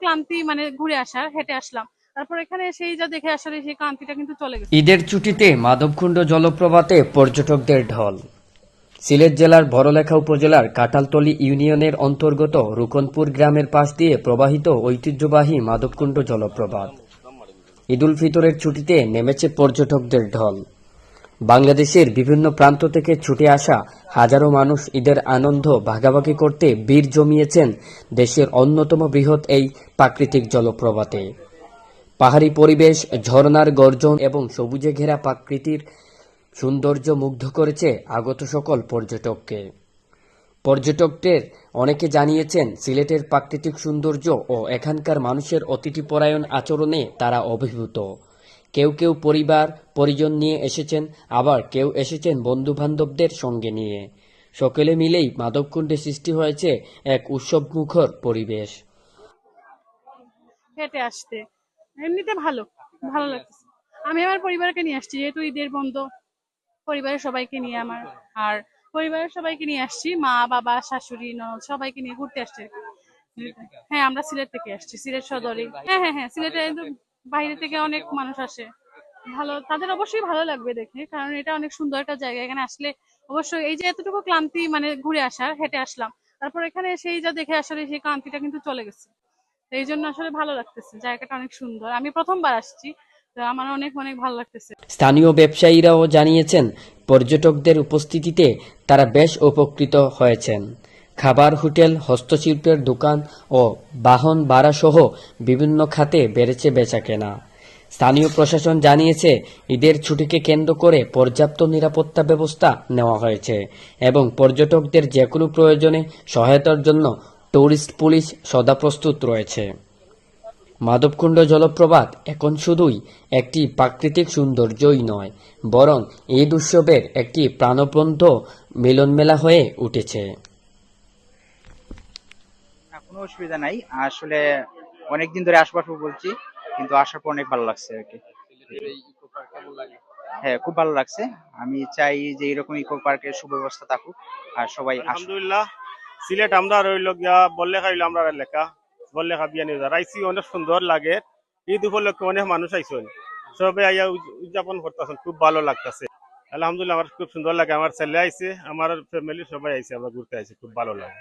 ক্লান্তি ঘুরে আসার, হেঁটে আসলাম। তারপর এখানে এসেই যা দেখে আসলে সেই ক্লান্তিটা কিন্তু চলে গেছে। ঈদের ছুটিতে মাধবকুণ্ড জলপ্রপাতে পর্যটকদের ঢল। সিলেট জেলার বড়লেখা উপজেলার কাঁঠালতলী ইউনিয়নের অন্তর্গত রুকনপুর গ্রামের পাশ দিয়ে প্রবাহিত ঐতিহ্যবাহী মাধবকুণ্ড জলপ্রপাত। ঈদুল ফিতরের ছুটিতে নেমেছে পর্যটকদের ঢল। বাংলাদেশের বিভিন্ন প্রান্ত থেকে ছুটে আসা হাজারো মানুষ ঈদের আনন্দ ভাগাভাগি করতে ভিড় জমিয়েছেন দেশের অন্যতম বৃহৎ এই প্রাকৃতিক জলপ্রপাতে। পাহাড়ি পরিবেশ, ঝর্ণার গর্জন এবং সবুজে ঘেরা প্রকৃতির সৌন্দর্য মুগ্ধ করেছে আগত সকল পর্যটককে। পর্যটকদের অনেকে জানিয়েছেন সিলেটের প্রাকৃতিক সৌন্দর্য ও এখানকার মানুষের অতিথিপরায়ণ আচরণে তারা অভিভূত। কেউ কেউ পরিবার পরিজন নিয়ে এসেছেন, আবার কেউ এসেছেন বন্ধু-বান্ধবদের সঙ্গে নিয়ে। সকলে মিলেই মাধবকুণ্ডে সৃষ্টি হয়েছে এক উৎসবমুখর পরিবেশ। হেঁটে আসতে এমনিতে ভালো ভালো লাগছে। আমি আমার পরিবারকে নিয়ে আসছি, যেহেতু ঈদের বন্ধ, পরিবারের সবাইকে নিয়ে আর পরিবারের সবাইকে নিয়ে আসছি, মা বাবা শাশুড়ি ননদ সবাইকে নিয়ে ঘুরতে আসছি আর কি। হ্যাঁ, আমরা সিলেট থেকে আসছি, সিলেট সদরে। হ্যাঁ হ্যাঁ হ্যাঁ, সিলেটে কিন্তু বাইরে থেকে অনেক মানুষ আসে। ভালো, তাদের অবশ্যই ভালো লাগবে দেখে, কারণ এটা অনেক সুন্দর একটা জায়গা। এখানে আসলে অবশ্যই এই যে এতটুকু ক্লান্তি ঘুরে আসার, হেঁটে আসলাম। তারপর এখানে এসেই যা দেখে আসলে সেই ক্লান্তিটা কিন্তু চলে গেছে। তো এই জন্য আসলে ভালো লাগতেছে, জায়গাটা অনেক সুন্দর। আমি প্রথমবার আসছি, তো আমার অনেক অনেক ভালো লাগতেছে। স্থানীয় ব্যবসায়ীরাও জানিয়েছেন, পর্যটকদের উপস্থিতিতে তারা বেশ উপকৃত হয়েছেন। খাবার, হোটেল, হস্তশিল্পের দোকান ও বাহন ভাড়া সহ বিভিন্ন খাতে বেড়েছে বেচাকেনা। স্থানীয় প্রশাসন জানিয়েছে, ঈদের ছুটিকে কেন্দ্র করে পর্যাপ্ত নিরাপত্তা ব্যবস্থা নেওয়া হয়েছে এবং পর্যটকদের যেকোনো প্রয়োজনে সহায়তার জন্য ট্যুরিস্ট পুলিশ সদা প্রস্তুত রয়েছে। মাধবকুণ্ড জলপ্রপাত এখন শুধুই একটি প্রাকৃতিক সৌন্দর্যই নয়, বরং ঈদ উৎসবের একটি প্রাণবন্ত মিলনমেলা হয়ে উঠেছে। কোনো অসুবিধা নাই আসলে, অনেকদিন ধরে আসবার বলছি, কিন্তু আসার পর অনেক ভালো লাগছে আর কি। হ্যাঁ, খুব ভালো লাগছে। আমি চাই যে এরকম ইকো পার্কের সুব্যবস্থা থাকুক আর সবাই আসুক। আলহামদুলিল্লাহ, সিলেট আমরা রইল গিয়া বল্লেখা হইলো আমরা এলাকা, বল্লেখা বিয়ানীবাজার আইসি, অনেক সুন্দর লাগে। ঈদ উপলক্ষে অনেক মানুষ আইসন, সবে আইয়া উদযাপন করতেছেন, খুব ভালো লাগতেছে। আলহামদুলিল্লাহ, আমার খুব সুন্দর লাগে। আমার ছেলে আইছে, আমার ফ্যামিলি সবাই আইছে, আমরা ঘুরতে আইছি, খুব ভালো লাগে।